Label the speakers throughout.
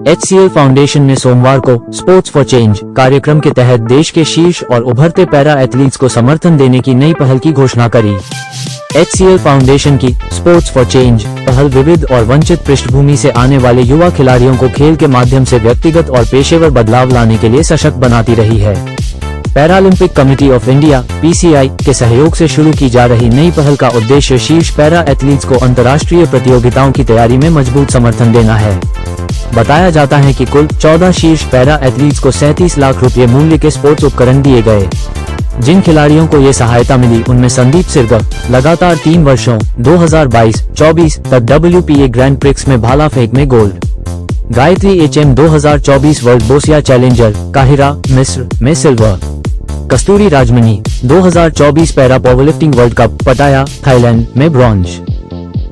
Speaker 1: HCL foundation ने सोमवार को स्पोर्ट्स फॉर चेंज कार्यक्रम के तहत देश के शीर्ष और उभरते पैरा एथलीट्स को समर्थन देने की नई पहल की घोषणा करी। HCL फाउंडेशन की स्पोर्ट्स फॉर चेंज पहल विविध और वंचित पृष्ठभूमि से आने वाले युवा खिलाड़ियों को खेल के माध्यम से व्यक्तिगत और पेशेवर बदलाव लाने के लिए सशक्त बनाती रही है। Paralympic committee of India (PCI) के सहयोग से शुरू की जा रही नई पहल का उद्देश्य शीर्ष पैरा एथलीट्स को अंतर्राष्ट्रीय प्रतियोगिताओं की तैयारी में मजबूत समर्थन देना है। बताया जाता है कि कुल 14 शीर्ष पैरा एथलीट्स को 37 लाख रुपए मूल्य के स्पोर्ट्स उपकरण दिए गए। जिन खिलाड़ियों को ये सहायता मिली उनमें संदीप सिरगा लगातार 3 वर्षों 2022-24 तक WPA ग्रैंड प्रिक्स में भाला फेंक में गोल्ड, गायत्री HM 2024 वर्ल्ड बोसिया चैलेंजर काहिरा मिस्र में silver, Kasturi Rajamani 2024 para powerlifting world cup Pattaya Thailand में bronze,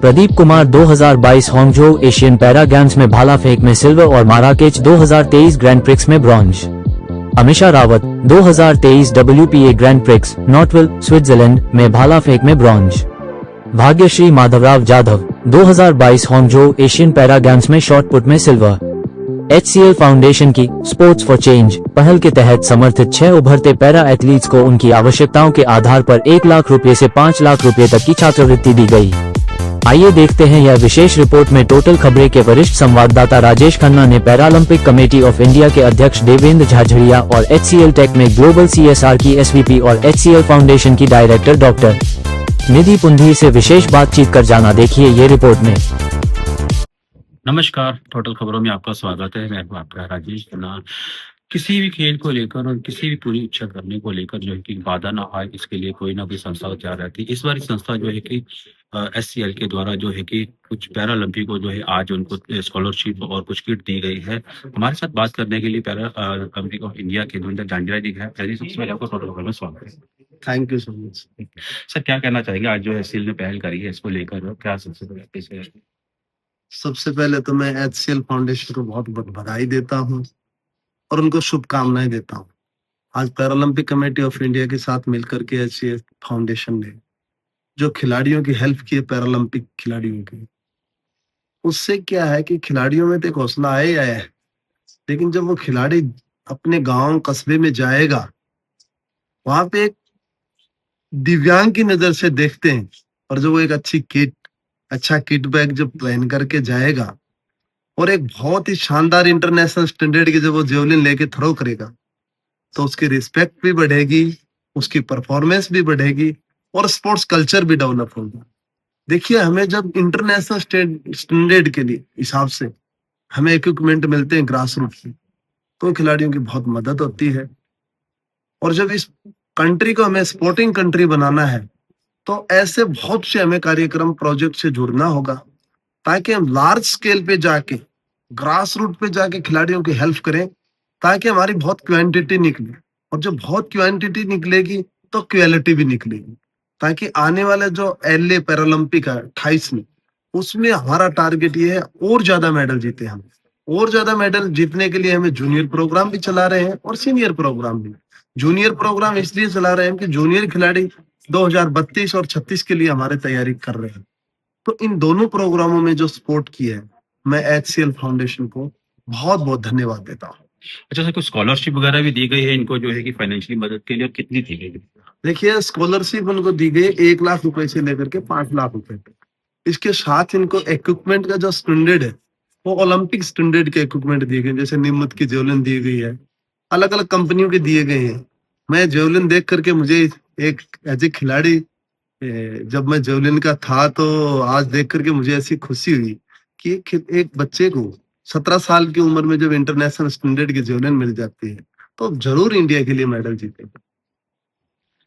Speaker 1: Pradeep Kumar 2022 Hangzhou Asian para games में भाला फेंक में सिल्वर और माराकेच 2023 ग्रैंड प्रिक्स में bronze, Amisha Rawat 2023 WPA grand prix Nottwil Switzerland में भाला फेंक में bronze, Bhagyashree Madhavrao Jadhav 2022 Hangzhou Asian para games में शॉट पुट में सिल्वर। HCL फाउंडेशन की स्पोर्ट्स फॉर चेंज पहल के तहत समर्थित 6 उभरते पैरा एथलीट्स को उनकी आवश्यकताओं के आधार पर 1 लाख रुपए से 5 लाख रुपए तक की छात्रवृत्ति दी गई। आइए देखते हैं यह विशेष रिपोर्ट में टोटल खबरें के वरिष्ठ संवाददाता राजेश खन्ना ने पैरालंपिक कमेटी ऑफ इंडिया के अध्यक्ष देवेंद्र झाझड़िया और HCL टेक में ग्लोबल CSR की SVP और HCL फाउंडेशन की डायरेक्टर डॉक्टर निधि पुंधीर से विशेष बातचीत कर जाना। देखिए ये रिपोर्ट में।
Speaker 2: नमस्कार, टोटल खबरों में आपका स्वागत है। मैं आपका राजेश खन्ना। किसी भी खेल को लेकर और किसी भी पूरी इच्छा करने को लेकर जो है कि बाधा ना आए, इसके लिए कोई ना कोई संस्था तैयार रहती है। इस बार संस्था जो है कि HCL के द्वारा जो है कि कुछ पैरालंपिक को जो है आज उनको स्कॉलरशिप और कुछ किट दी गई है। हमारे साथ बात करने के लिए पैरालंपिक ऑफ इंडिया के धुरंधर झांझड़िया जी है। सबसे पहले आपको टोटल खबर में स्वागत है।
Speaker 3: Thank you so much.
Speaker 2: Sir, क्या कहना चाहेंगे आज जो HCL ने पहल करी है इसको लेकर? क्या
Speaker 3: सबसे पहले तो मैं HCL फाउंडेशन को बहुत बहुत बधाई देता हूँ और उनको शुभकामनाएं देता हूँ। आज पैरालंपिक कमेटी ऑफ इंडिया के साथ मिलकर के HCL फाउंडेशन ने जो खिलाड़ियों की हेल्प की है, पैरालंपिक खिलाड़ियों की, उससे क्या है कि खिलाड़ियों में तो एक हौसला आया ही आया है, लेकिन जब वो खिलाड़ी अपने गांव कस्बे में जाएगा, वहां पे एक दिव्यांग की नजर से देखते हैं और जो वो एक अच्छा किट बैग जब पहन करके जाएगा और एक बहुत ही शानदार इंटरनेशनल स्टैंडर्ड की जब वो जेवलिन लेके थ्रो करेगा, तो उसकी रिस्पेक्ट भी बढ़ेगी, उसकी परफॉर्मेंस भी बढ़ेगी और स्पोर्ट्स कल्चर भी डेवलप होगा। देखिए, हमें जब इंटरनेशनल स्टैंडर्ड के लिए हिसाब से हमें इक्विपमेंट मिलते हैं ग्रास रूट से, तो खिलाड़ियों की बहुत मदद होती है। और जब इस कंट्री को हमें स्पोर्टिंग कंट्री बनाना है, तो ऐसे बहुत से हमें कार्यक्रम प्रोजेक्ट से जुड़ना होगा, ताकि हम लार्ज स्केल पे जाके ग्रास रूट पे जाके खिलाड़ियों की हेल्प करें, ताकि हमारी बहुत क्वांटिटी निकले। और जब बहुत क्वांटिटी निकलेगी तो क्वालिटी भी निकलेगी, ताकि आने वाले जो LA पैरालंपिक है 28 में, उसमें हमारा टारगेट ये है और ज्यादा मेडल जीते। हम और ज्यादा मेडल जीतने के लिए हमें जूनियर प्रोग्राम भी चला रहे हैं और सीनियर प्रोग्राम भी। जूनियर प्रोग्राम इसलिए चला रहे हैं कि जूनियर खिलाड़ी 2032 और 36 के लिए हमारे तैयारी कर रहे हैं। तो इन दोनों प्रोग्रामों में जो सपोर्ट किया है, मैं HCL फाउंडेशन को बहुत बहुत धन्यवाद देता हूँ।
Speaker 2: अच्छा सर, कुछ स्कॉलरशिप वगैरह भी दी गई है इनको जो है कि फाइनेंशियली मदद के लिए? कितनी दी गई?
Speaker 3: देखिए, स्कॉलरशिप उनको दी गई 1 लाख रुपए से लेकर के 5 लाख रुपए तक। इसके साथ इनको इक्विपमेंट का जो स्टैंडर्ड है, वो ओलंपिक स्टैंडर्ड के इक्विपमेंट दिए गए, जैसे निम्मत की जेवलिन दी गई है, अलग अलग कंपनियों के दिए गए हैं। मैं जेवलिन देख करके मुझे एक एज ए खिलाड़ी, जब मैं जेवलिन का था, तो आज देख करके मुझे ऐसी खुशी हुई कि एक बच्चे को 17 साल की उम्र में जब इंटरनेशनल स्टैंडर्ड की जेवलिन मिल जाती है, तो जरूर इंडिया के लिए मेडल जीतेगा।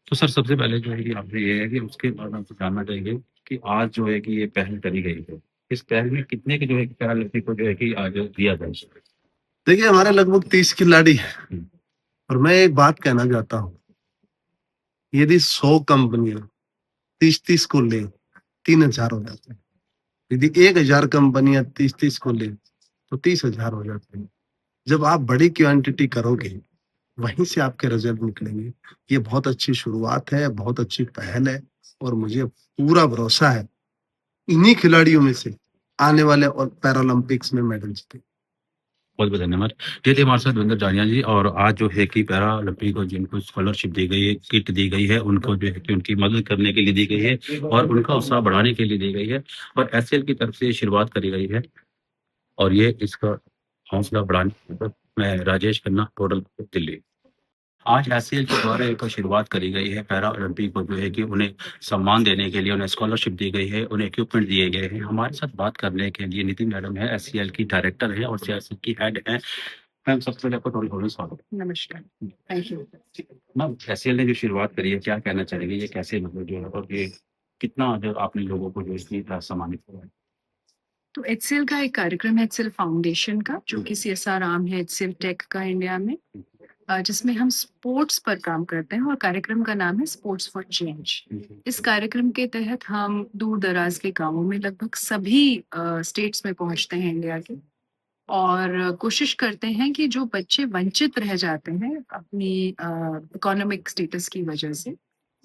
Speaker 2: तो सर, सबसे पहले जो है कि आपने ये है कि उसके बाद आपको जानना चाहिए कि आज जो है कि ये पहल करी गई है, इस पहल में कितने के जो है पैरालंपिक को जो है कि आज दिया जाए?
Speaker 3: देखिए, हमारे लगभग 30 खिलाड़ी है और मैं एक बात कहना चाहता हूँ, यदि 100 कंपनियां 30-30 को ले, 3000 हो जाते हैं। यदि 1000 कंपनियां 30-30 को ले, तो 30,000 हो जाते हैं। जब आप बड़ी क्वांटिटी करोगे, वहीं से आपके रिजल्ट निकलेंगे। ये बहुत अच्छी शुरुआत है, बहुत अच्छी पहल है और मुझे पूरा भरोसा है इन्हीं खिलाड़ियों में से आने वाले और पैरालंपिक्स में मेडल जीते।
Speaker 2: बहुत बहुत धन्यवाद। ये थे हमारे साथ देवेंद्र जानिया जी, और आज जो है कि पैरा ओलंपिक को जिनको स्कॉलरशिप दी गई है, किट दी गई है, उनको जो है कि उनकी मदद करने के लिए दी गई है और उनका उत्साह बढ़ाने के लिए दी गई है, और एचसीएल की तरफ से ये शुरुआत करी गई है, और ये इसका हौसला बढ़ाने पर मैं राजेश खन्ना, टोटल दिल्ली। आज एचसीएल के द्वारा एक शुरुआत करी गई है पैरा ओलंपिक को जो है कि उन्हें सम्मान देने के लिए, उन्हें स्कॉलरशिप दी गई है, उन्हें इक्विपमेंट दिए गए हैं। हमारे साथ बात करने के लिए नितिन मैडम है, एचसीएल की डायरेक्टर है और सीआरसी की हेड है। मैम, सबसे पहले आपका थोड़ी स्वागत।
Speaker 4: नमस्कार, थैंक यू।
Speaker 2: मैम, एचसीएल ने जो शुरुआत करी है, क्या कहना चाहेंगे? ये कैसे मतलब जो है, और ये कितना जो आपने लोगों को जो इसकी सम्मानित किया है?
Speaker 4: तो एचसीएल का एक कार्यक्रम है एचसीएल फाउंडेशन का, जो कि सीएसआर आर्म है एचसीएल टेक का इंडिया में, जिसमें हम स्पोर्ट्स पर काम करते हैं और कार्यक्रम का नाम है स्पोर्ट्स फॉर चेंज। इस कार्यक्रम के तहत हम दूर दराज के गांवों में लगभग सभी स्टेट्स में पहुंचते हैं इंडिया के, और कोशिश करते हैं कि जो बच्चे वंचित रह जाते हैं अपनी इकोनॉमिक स्टेटस की वजह से,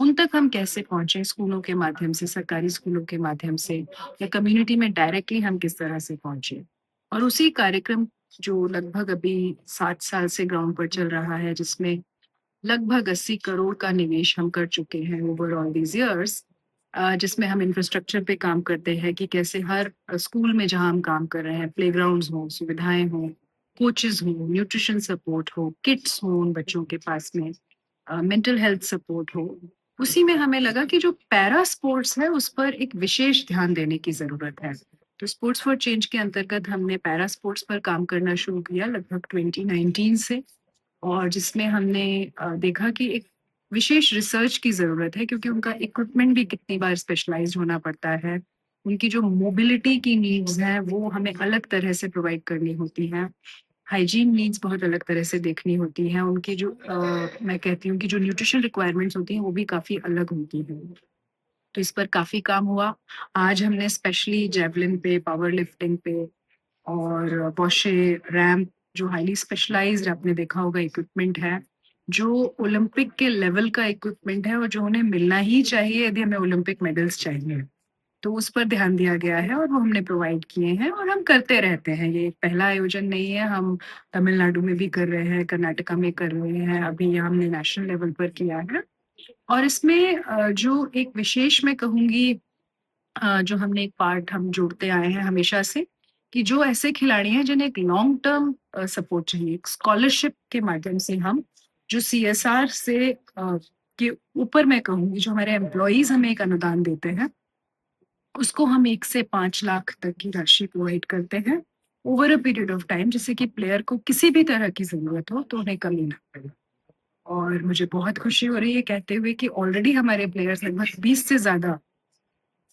Speaker 4: उन तक हम कैसे पहुंचे, स्कूलों के माध्यम से, सरकारी स्कूलों के माध्यम से, या कम्युनिटी में डायरेक्टली हम किस तरह से पहुंचे। और उसी कार्यक्रम जो लगभग अभी 7 साल से ग्राउंड पर चल रहा है, जिसमें लगभग 80 करोड़ का निवेश हम कर चुके हैं ओवर ऑल दीज इयर्स, जिसमें हम इंफ्रास्ट्रक्चर पे काम करते हैं कि कैसे हर स्कूल में जहां हम काम कर रहे हैं, प्लेग्राउंड्स हो, सुविधाएं हो, कोचेस हो, न्यूट्रिशन सपोर्ट हो, किट्स हो उन बच्चों के पास में, मेंटल हेल्थ सपोर्ट हो। उसी में हमें लगा कि जो पैरा स्पोर्ट्स है उस पर एक विशेष ध्यान देने की जरूरत है। तो स्पोर्ट्स फॉर चेंज के अंतर्गत हमने पैरा स्पोर्ट्स पर काम करना शुरू किया लगभग 2019 से, और जिसमें हमने देखा कि एक विशेष रिसर्च की ज़रूरत है, क्योंकि उनका इक्विपमेंट भी कितनी बार स्पेशलाइज्ड होना पड़ता है। उनकी जो मोबिलिटी की नीड्स हैं वो हमें अलग तरह से प्रोवाइड करनी होती हैं। हाइजीन नीड्स बहुत अलग तरह से देखनी होती हैं। उनकी जो मैं कहती हूँ कि जो न्यूट्रिशन रिक्वायरमेंट्स होती हैं वो भी काफ़ी अलग होती हैं। तो इस पर काफ़ी काम हुआ। आज हमने स्पेशली जेवलिन पे, पावर लिफ्टिंग पे और पौशे, रैंप, जो हाईली स्पेशलाइज्ड आपने देखा होगा इक्विपमेंट है, जो ओलंपिक के लेवल का इक्विपमेंट है और जो उन्हें मिलना ही चाहिए यदि हमें ओलंपिक मेडल्स चाहिए। तो उस पर ध्यान दिया गया है और वो हमने प्रोवाइड किए हैं और हम करते रहते हैं। ये पहला आयोजन नहीं है, हम तमिलनाडु में भी कर रहे हैं, कर्नाटका में कर रहे हैं, अभी ये हमने नेशनल लेवल पर किया है। और इसमें जो एक विशेष मैं कहूँगी, जो हमने एक पार्ट हम जोड़ते आए हैं हमेशा से, कि जो ऐसे खिलाड़ी हैं जिन्हें एक लॉन्ग टर्म सपोर्ट चाहिए, एक स्कॉलरशिप के माध्यम से हम जो सीएसआर से के ऊपर मैं कहूँगी, जो हमारे एम्प्लॉइज हमें एक अनुदान देते हैं, उसको हम 1 से 5 लाख तक की राशि प्रोवाइड करते हैं over a period of time, जिससे कि प्लेयर को किसी भी तरह की ज़रूरत हो तो उन्हें कमी ना पड़े। और मुझे बहुत खुशी हो रही है कहते हुए कि ऑलरेडी हमारे प्लेयर्स लगभग 20 से ज़्यादा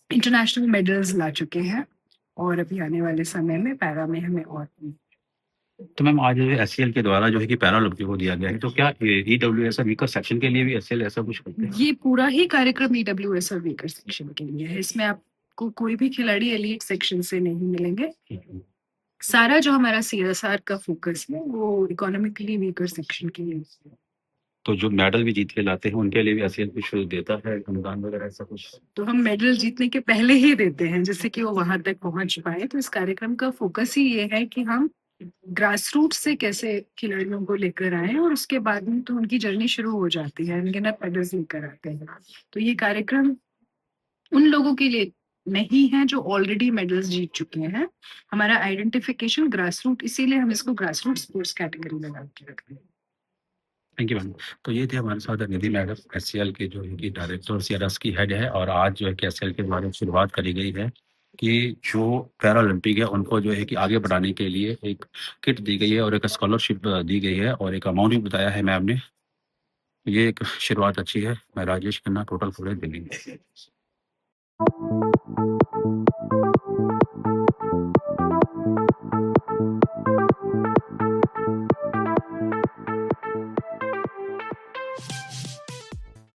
Speaker 4: इंटरनेशनल मेडल्स ला चुके हैं, और अभी आने वाले समय में पैरा में हमें और
Speaker 2: तो मैम, आज एचसीएल के द्वारा जो है कि पैरा ओलंपिक को दिया गया है, तो क्या ईडब्ल्यूएस और वीकर सेक्शन के लिए भी एचसीएल ऐसा कुछ करते हैं?
Speaker 4: ये पूरा ही कार्यक्रम ईडब्ल्यूएस और वीकर सेक्शन के लिए है। इसमें आपको कोई भी खिलाड़ी एलीट सेक्शन से नहीं मिलेंगे। सारा जो हमारा सीएसआर का फोकस है वो इकोनॉमिकली वीकर सेक्शन के लिए है।
Speaker 2: तो जो मेडल भी जीत के लाते हैं उनके लिए भी एचसीएल कुछ देता है, अनुदान वगैरह ऐसा कुछ?
Speaker 4: तो हम मेडल जीतने के पहले ही देते हैं, जिससे कि वो वहां तक पहुंच पाए। तो इस कार्यक्रम का फोकस ही ये है कि हम ग्रास रूट से कैसे खिलाड़ियों को लेकर आए, और उसके बाद में तो उनकी जर्नी शुरू हो जाती है, अनगिनत मेडल्स लेकर आते हैं। तो ये कार्यक्रम उन लोगों के लिए नहीं है जो ऑलरेडी मेडल्स जीत चुके हैं। हमारा आइडेंटिफिकेशन ग्रास रूट, इसीलिए हम इसको ग्रास रूट स्पोर्ट्स कैटेगरी में डाल के रखते हैं।
Speaker 2: Thank you ma'am. तो ये थे हमारे साथ निधि मैडम, एचसीएल के जो है कि डायरेक्टर, सीआरएस की हेड है, और आज जो है कि एचसीएल के द्वारा शुरुआत करी गई है कि जो पैरा ओलंपिक है उनको जो है कि आगे बढ़ाने के लिए एक किट दी गई है और एक स्कॉलरशिप दी गई है और एक अमाउंट भी बताया है मैम ने। ये एक शुरुआत अच्छी है। मैं राजेश खन्ना, टोटल फुल दिल्ली।